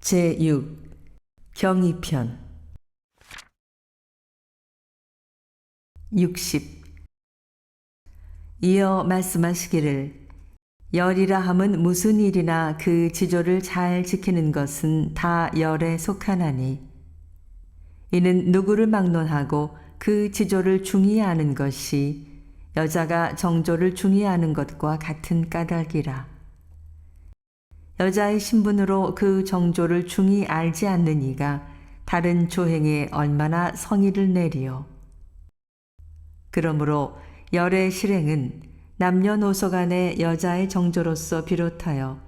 제6 경이편 60 이어 말씀하시기를 열이라 함은 무슨 일이나 그 지조를 잘 지키는 것은 다 열에 속하나니 이는 누구를 막론하고 그 지조를 중히하는 것이 여자가 정조를 중히하는 것과 같은 까닭이라. 여자의 신분으로 그 정조를 중히 알지 않는 이가 다른 조행에 얼마나 성의를 내리요. 그러므로 열의 실행은 남녀노소 간의 여자의 정조로서 비롯하여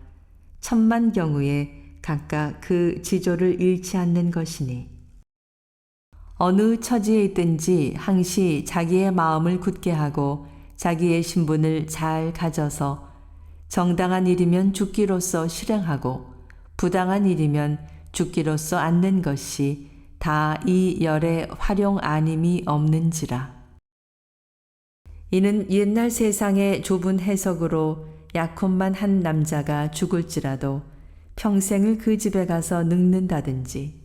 천만 경우에 각각 그 지조를 잃지 않는 것이니 어느 처지에 있든지 항시 자기의 마음을 굳게 하고 자기의 신분을 잘 가져서 정당한 일이면 죽기로서 실행하고 부당한 일이면 죽기로서 않는 것이 다 이 열의 활용 아님이 없는지라. 이는 옛날 세상의 좁은 해석으로 약혼만 한 남자가 죽을지라도 평생을 그 집에 가서 늙는다든지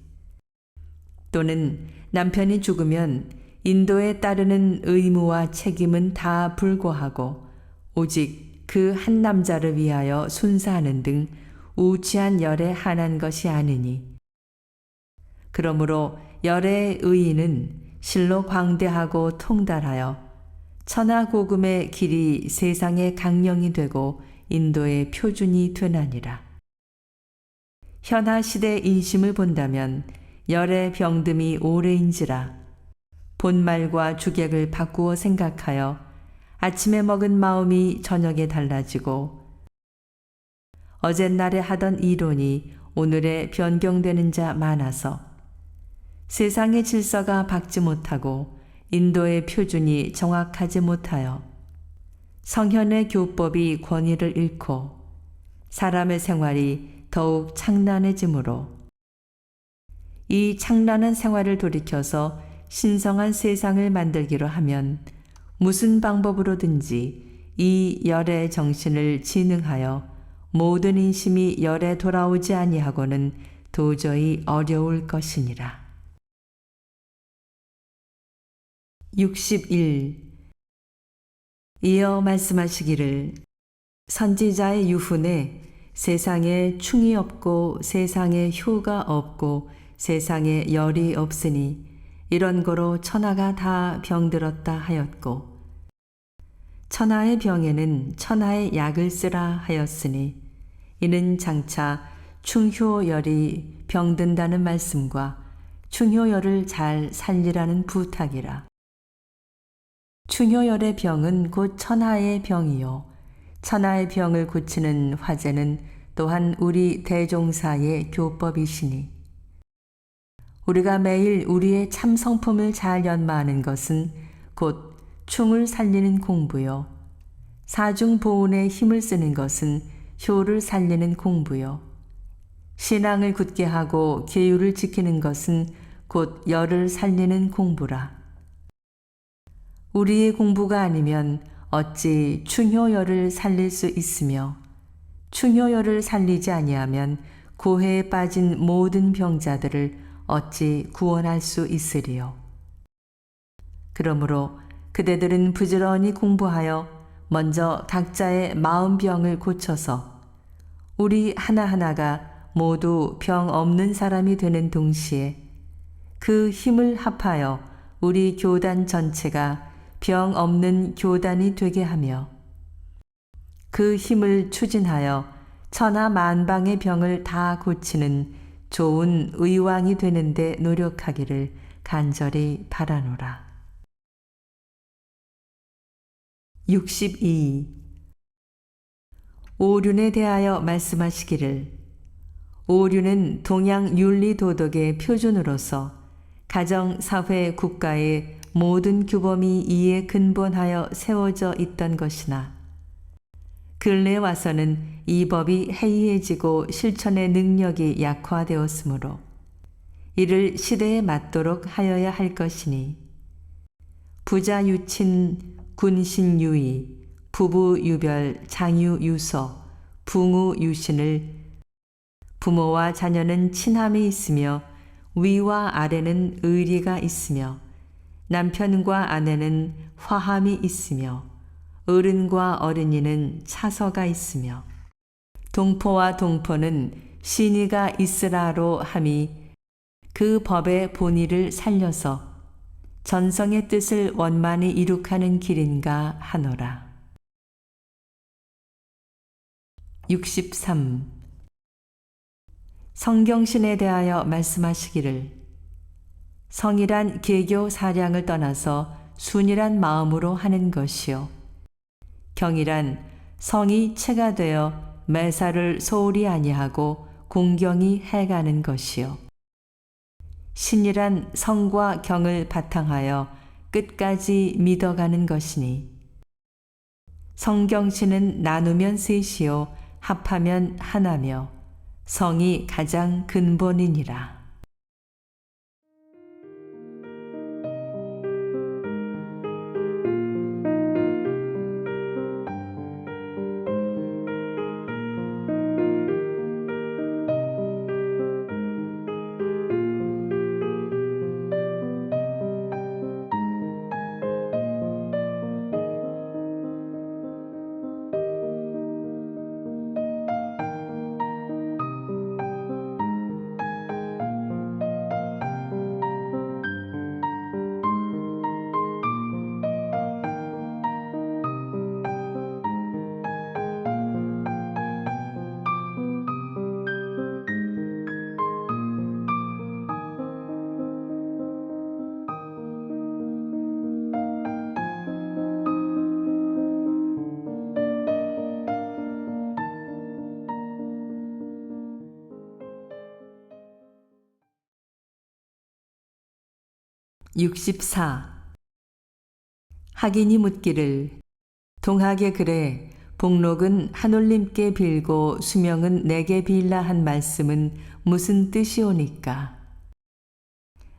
또는 남편이 죽으면 인도에 따르는 의무와 책임은 다 불고하고 오직 그 한 남자를 위하여 순사하는 등 우치한 열에 한한 것이 아니니 그러므로 열의 의의는 실로 광대하고 통달하여 천하고금의 길이 세상의 강령이 되고 인도의 표준이 되나니라. 현하 시대 인심을 본다면 열의 병듦이 오래인지라 본말과 주객을 바꾸어 생각하여 아침에 먹은 마음이 저녁에 달라지고 어젯날에 하던 이론이 오늘에 변경되는 자 많아서 세상의 질서가 박지 못하고 인도의 표준이 정확하지 못하여 성현의 교법이 권위를 잃고 사람의 생활이 더욱 창란해지므로 이 창란한 생활을 돌이켜서 신성한 세상을 만들기로 하면 무슨 방법으로든지 이 열의 정신을 진흥하여 모든 인심이 열에 돌아오지 아니하고는 도저히 어려울 것이니라. 61. 이어 말씀하시기를 선지자의 유훈에 세상에 충이 없고 세상에 효가 없고 세상에 열이 없으니 이런 거로 천하가 다 병들었다 하였고 천하의 병에는 천하의 약을 쓰라 하였으니 이는 장차 충효열이 병든다는 말씀과 충효열을 잘 살리라는 부탁이라. 충효열의 병은 곧 천하의 병이요 천하의 병을 고치는 화제는 또한 우리 대종사의 교법이시니 우리가 매일 우리의 참 성품을 잘 연마하는 것은 곧 충을 살리는 공부요 사중보온에 힘을 쓰는 것은 효를 살리는 공부요 신앙을 굳게 하고 계율을 지키는 것은 곧 열을 살리는 공부라. 우리의 공부가 아니면 어찌 충효열을 살릴 수 있으며 충효열을 살리지 아니하면 고해에 빠진 모든 병자들을 어찌 구원할 수 있으리요. 그러므로 그대들은 부지런히 공부하여 먼저 각자의 마음병을 고쳐서 우리 하나하나가 모두 병 없는 사람이 되는 동시에 그 힘을 합하여 우리 교단 전체가 병 없는 교단이 되게 하며 그 힘을 추진하여 천하 만방의 병을 다 고치는 좋은 의왕이 되는데 노력하기를 간절히 바라노라. 62. 오륜에 대하여 말씀하시기를 오륜은 동양 윤리도덕의 표준으로서 가정, 사회, 국가의 모든 규범이 이에 근본하여 세워져 있던 것이나 근래에 와서는 이 법이 해이해지고 실천의 능력이 약화되었으므로 이를 시대에 맞도록 하여야 할 것이니 부자유친 부모와 자녀는 친함이 있으며 위와 아래는 의리가 있으며 남편과 아내는 화함이 있으며 어른과 어린이는 차서가 있으며 동포와 동포는 신의가 있으라로 함이 그 법의 본의를 살려서 전성의 뜻을 원만히 이룩하는 길인가 하노라. 63. 성경신에 대하여 말씀하시기를 성이란 계교 사량을 떠나서 순이란 마음으로 하는 것이요 경이란 성이 체가 되어 매사를 소홀히 아니하고 공경히 해가는 것이요 신이란 성과 경을 바탕하여 끝까지 믿어가는 것이니 성경신은 나누면 셋이요 합하면 하나며 성이 가장 근본이니라. 64. 학인이 묻기를 동학의 글에 복록은 하놀님께 빌고 수명은 내게 빌라 한 말씀은 무슨 뜻이오니까?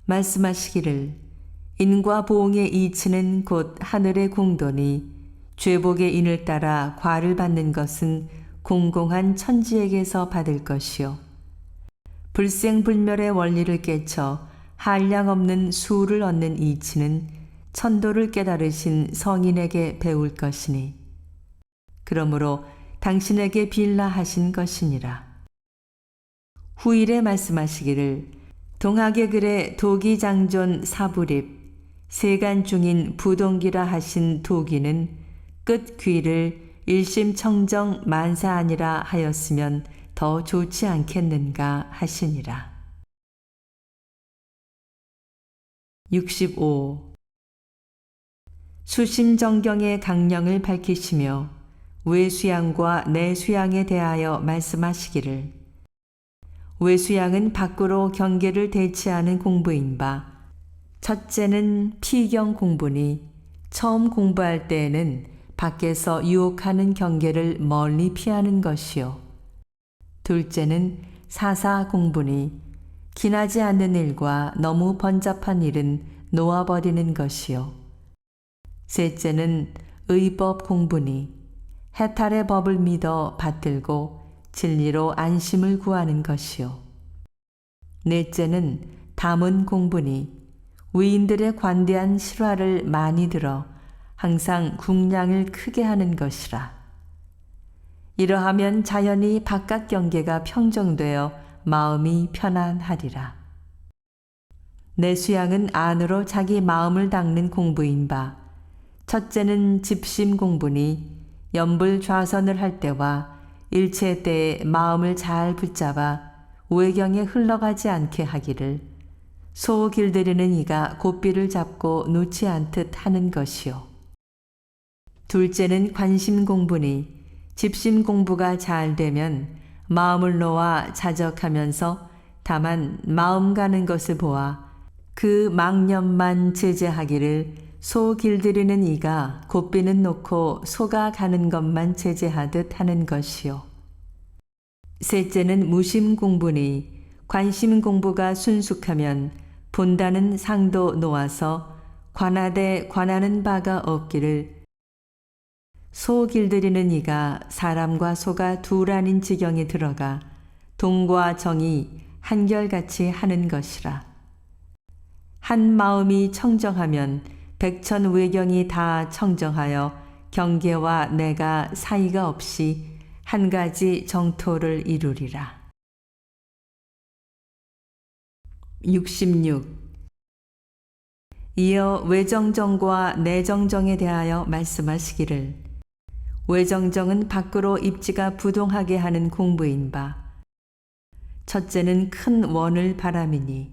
말씀하시기를 인과 보응의 이치는 곧 하늘의 공도니 죄복의 인을 따라 과를 받는 것은 공공한 천지에게서 받을 것이요 불생불멸의 원리를 깨쳐 한량없는 수를 얻는 이치는 천도를 깨달으신 성인에게 배울 것이니 그러므로 당신에게 빌라 하신 것이니라. 후일에 말씀하시기를 동학의 글에 도기장존 사부립 세간 중인 부동기라 하신 도기는 끝 귀를 일심청정 만사아니라 하였으면 더 좋지 않겠는가 하시니라. 65. 수심정경의 강령을 밝히시며 외수양과 내수양에 대하여 말씀하시기를 외수양은 밖으로 경계를 대치하는 공부인 바 첫째는 피경 공부니 처음 공부할 때에는 밖에서 유혹하는 경계를 멀리 피하는 것이요 둘째는 사사 공부니 기나지 않는 일과 너무 번잡한 일은 놓아버리는 것이요 셋째는 의법 공부니 해탈의 법을 믿어 받들고 진리로 안심을 구하는 것이요 넷째는 담은 공부니 위인들의 관대한 실화를 많이 들어 항상 궁량을 크게 하는 것이라. 이러하면 자연히 바깥 경계가 평정되어 마음이 편안하리라. 내수양은 안으로 자기 마음을 닦는 공부인 바 첫째는 집심 공부니 염불좌선을 할 때와 일체 때에 마음을 잘 붙잡아 외경에 흘러가지 않게 하기를 소 길들이는 이가 고삐를 잡고 놓지 않듯 하는 것이요 둘째는 관심 공부니 집심 공부가 잘 되면 마음을 놓아 자적하면서 다만 마음 가는 것을 보아 그 망념만 제재하기를 소 길들이는 이가 고삐는 놓고 소가 가는 것만 제재하듯 하는 것이요. 셋째는 무심 공부니 관심 공부가 순숙하면 본다는 상도 놓아서 관하되 관하는 바가 없기를 소 길들이는 이가 사람과 소가 둘 아닌 지경에 들어가 동과 정이 한결같이 하는 것이라. 한 마음이 청정하면 백천외경이 다 청정하여 경계와 내가 사이가 없이 한 가지 정토를 이루리라. 66. 이어 외정정과 내정정에 대하여 말씀하시기를 외정정은 밖으로 입지가 부동하게 하는 공부인 바 첫째는 큰 원을 바람이니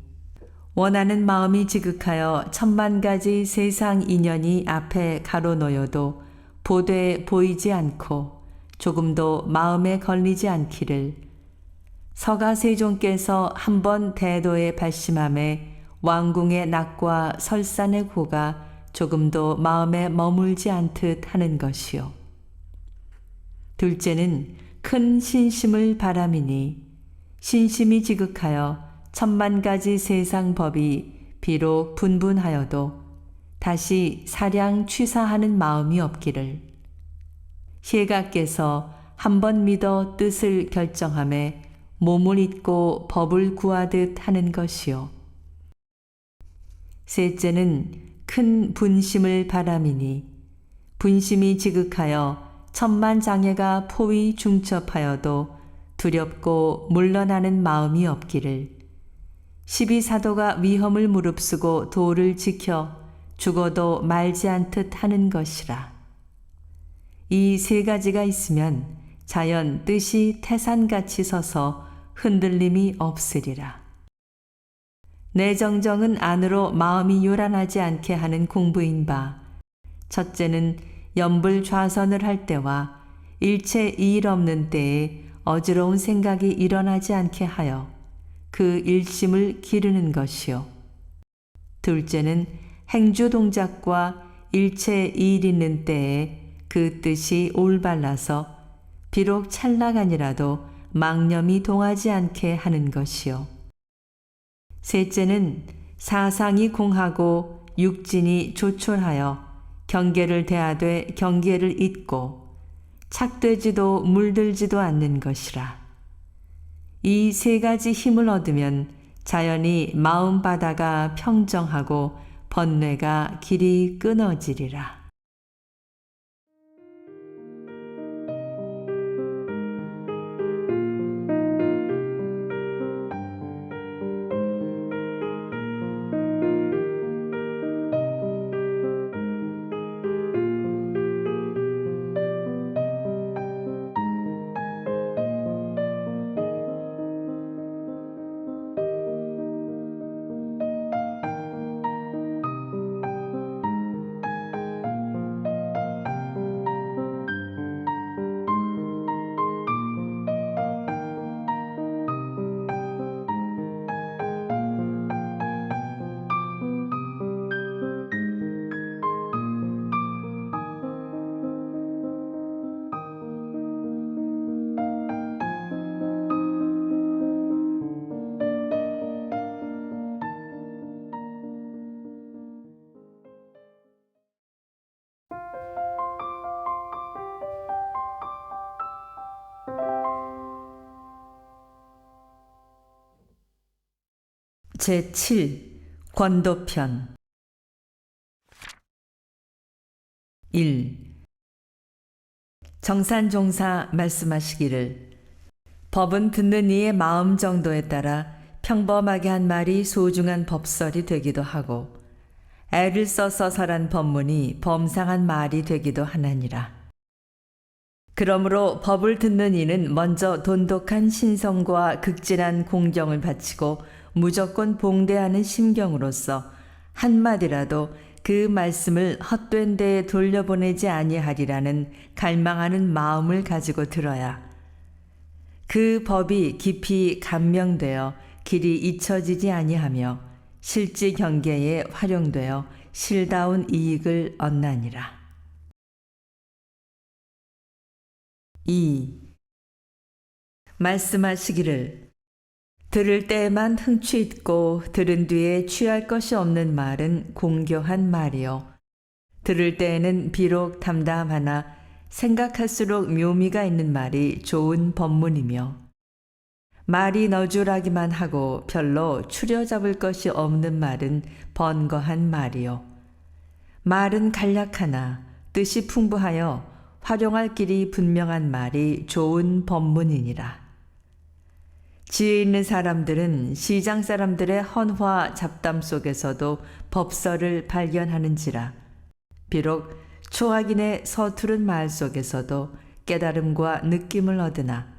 원하는 마음이 지극하여 천만 가지 세상 인연이 앞에 가로놓여도 보되 보이지 않고 조금도 마음에 걸리지 않기를 서가세종께서 한번 대도에 발심함에 왕궁의 낙과 설산의 고가 조금도 마음에 머물지 않듯 하는 것이요. 둘째는 큰 신심을 바람이니 신심이 지극하여 천만 가지 세상 법이 비록 분분하여도 다시 사량 취사하는 마음이 없기를 시각께서 한번 믿어 뜻을 결정함에 몸을 잇고 법을 구하듯 하는 것이요. 셋째는 큰 분심을 바람이니 분심이 지극하여 천만 장애가 포위 중첩하여도 두렵고 물러나는 마음이 없기를 십이사도가 위험을 무릅쓰고 도를 지켜 죽어도 말지 않듯 하는 것이라. 이 세 가지가 있으면 자연 뜻이 태산같이 서서 흔들림이 없으리라. 내정정은 안으로 마음이 요란하지 않게 하는 공부인 바 첫째는 염불 좌선을 할 때와 일체 일 없는 때에 어지러운 생각이 일어나지 않게 하여 그 일심을 기르는 것이요. 둘째는 행주 동작과 일체 일 있는 때에 그 뜻이 올발라서 비록 찰나간이라도 망념이 동하지 않게 하는 것이요. 셋째는 사상이 공하고 육진이 조촐하여 경계를 대하되 경계를 잇고 착되지도 물들지도 않는 것이라. 이 세 가지 힘을 얻으면 자연히 마음바다가 평정하고 번뇌가 길이 끊어지리라. 제7 권도편 1. 정산종사 말씀하시기를 법은 듣는 이의 마음 정도에 따라 평범하게 한 말이 소중한 법설이 되기도 하고 애를 써서 설한 법문이 범상한 말이 되기도 하나니라. 그러므로 법을 듣는 이는 먼저 돈독한 신성과 극진한 공경을 바치고 무조건 봉대하는 심경으로서 한마디라도 그 말씀을 헛된 데에 돌려보내지 아니하리라는 갈망하는 마음을 가지고 들어야 그 법이 깊이 감명되어 길이 잊혀지지 아니하며 실지 경계에 활용되어 실다운 이익을 얻나니라. 2. 말씀하시기를 들을 때에만 흥취 있고 들은 뒤에 취할 것이 없는 말은 공교한 말이요. 들을 때에는 비록 담담하나 생각할수록 묘미가 있는 말이 좋은 법문이며 말이 너줄하기만 하고 별로 추려잡을 것이 없는 말은 번거한 말이요. 말은 간략하나 뜻이 풍부하여 활용할 길이 분명한 말이 좋은 법문이니라. 지혜 있는 사람들은 시장 사람들의 헌화 잡담 속에서도 법설을 발견하는지라. 비록 초학인의 서투른 말 속에서도 깨달음과 느낌을 얻으나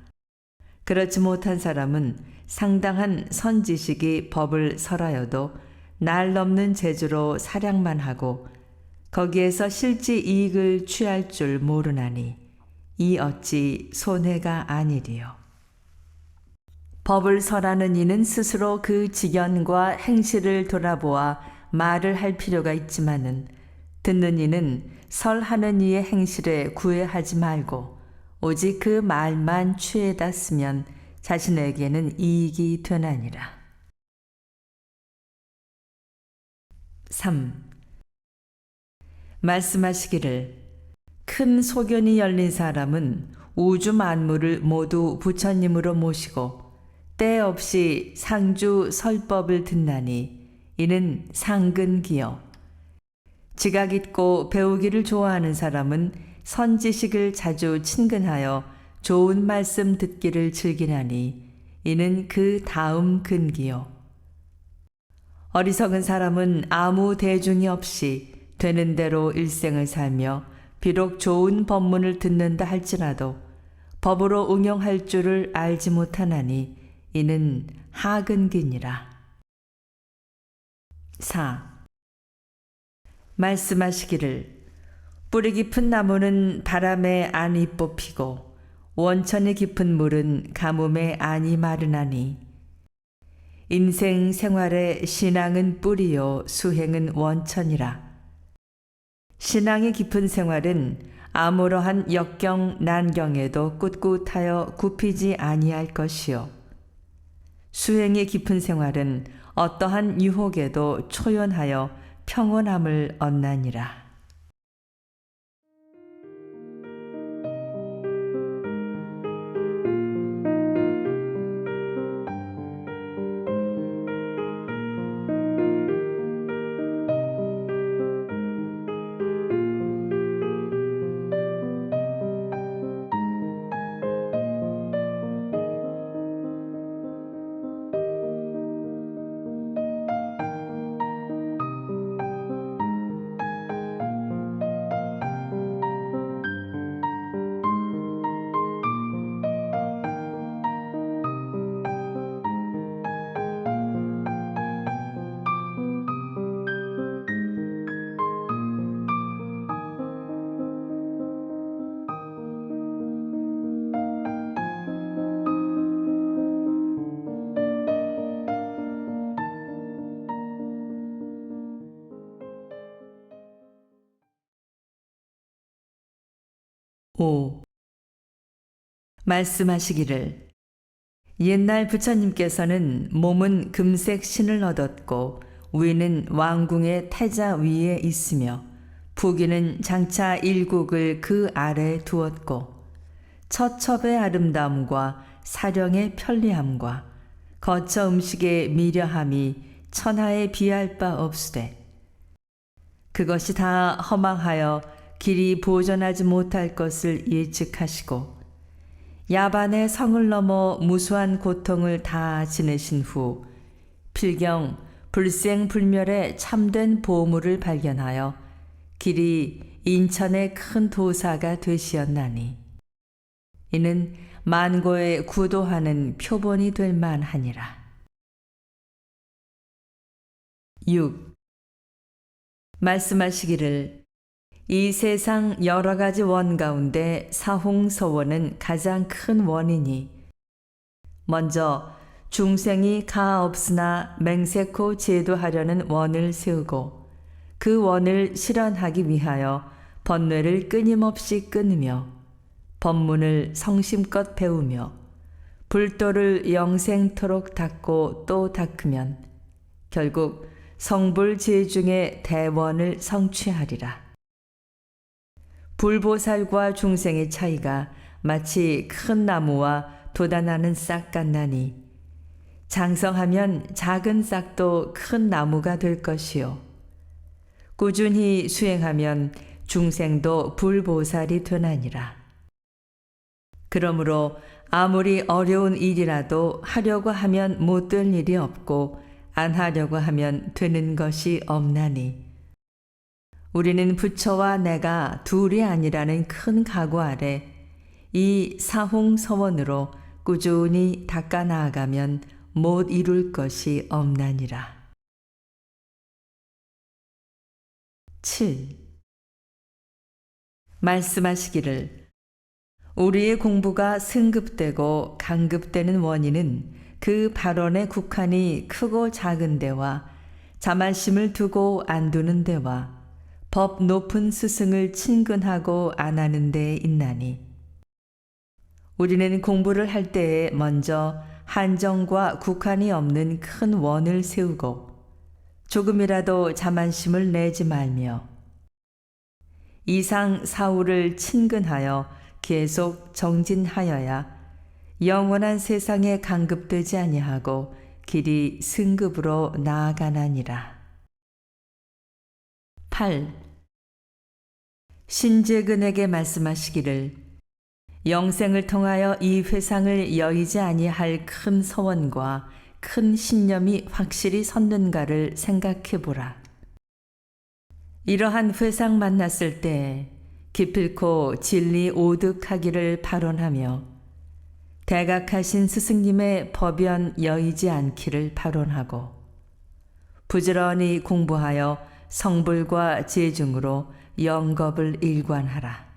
그렇지 못한 사람은 상당한 선지식이 법을 설하여도 날 넘는 재주로 사량만 하고 거기에서 실지 이익을 취할 줄 모르나니 이 어찌 손해가 아니리요. 법을 설하는 이는 스스로 그 직연과 행실을 돌아보아 말을 할 필요가 있지만은 듣는 이는 설하는 이의 행실에 구애하지 말고 오직 그 말만 취해다 쓰면 자신에게는 이익이 되나니라. 3. 말씀하시기를 큰 소견이 열린 사람은 우주 만물을 모두 부처님으로 모시고 때 없이 상주 설법을 듣나니 이는 상근기요. 지각 있고 배우기를 좋아하는 사람은 선지식을 자주 친근하여 좋은 말씀 듣기를 즐기나니 이는 그 다음 근기요. 어리석은 사람은 아무 대중이 없이 되는 대로 일생을 살며 비록 좋은 법문을 듣는다 할지라도 법으로 응용할 줄을 알지 못하나니 이는 하근기니라. 4. 말씀하시기를 뿌리 깊은 나무는 바람에 안이 뽑히고 원천이 깊은 물은 가뭄에 안이 마르나니 인생 생활의 신앙은 뿌리요 수행은 원천이라. 신앙이 깊은 생활은 아무러한 역경 난경에도 꿋꿋하여 굽히지 아니할 것이요. 수행이 깊은 생활은 어떠한 유혹에도 초연하여 평온함을 얻나니라. 오. 말씀하시기를 옛날 부처님께서는 몸은 금색 신을 얻었고 위는 왕궁의 태자 위에 있으며 부귀는 장차 일국을 그 아래에 두었고 처첩의 아름다움과 사령의 편리함과 거처 음식의 미려함이 천하에 비할 바 없으되 그것이 다 허망하여 길이 보존하지 못할 것을 예측하시고 야반의 성을 넘어 무수한 고통을 다 지내신 후 필경 불생불멸의 참된 보물을 발견하여 길이 인천의 큰 도사가 되시었나니 이는 만고에 구도하는 표본이 될 만하니라. 6. 말씀하시기를 이 세상 여러 가지 원 가운데 사홍서원은 가장 큰 원이니 먼저 중생이 가 없으나 맹세코 제도하려는 원을 세우고 그 원을 실현하기 위하여 번뇌를 끊임없이 끊으며 법문을 성심껏 배우며 불도를 영생토록 닦고 또 닦으면 결국 성불제중의 대원을 성취하리라. 불보살과 중생의 차이가 마치 큰 나무와 돋아나는 싹 같나니 장성하면 작은 싹도 큰 나무가 될 것이요 꾸준히 수행하면 중생도 불보살이 되나니라. 그러므로 아무리 어려운 일이라도 하려고 하면 못 될 일이 없고 안 하려고 하면 되는 것이 없나니 우리는 부처와 내가 둘이 아니라는 큰 각오 아래 이 사홍서원으로 꾸준히 닦아 나아가면 못 이룰 것이 없나니라. 7. 말씀하시기를 우리의 공부가 승급되고 강급되는 원인은 그 발언의 국한이 크고 작은 데와 자만심을 두고 안 두는 데와 법 높은 스승을 친근하고 안 하는 데에 있나니 우리는 공부를 할 때에 먼저 한정과 국한이 없는 큰 원을 세우고 조금이라도 자만심을 내지 말며 이상 사후를 친근하여 계속 정진하여야 영원한 세상에 강급되지 아니하고 길이 승급으로 나아가나니라. 8. 신재근에게 말씀하시기를 영생을 통하여 이 회상을 여의지 아니할 큰 서원과 큰 신념이 확실히 섰는가를 생각해 보라. 이러한 회상 만났을 때 기필코 진리 오득하기를 발언하며 대각하신 스승님의 법연 여의지 않기를 발언하고 부지런히 공부하여 성불과 재중으로 영겁을 일관하라.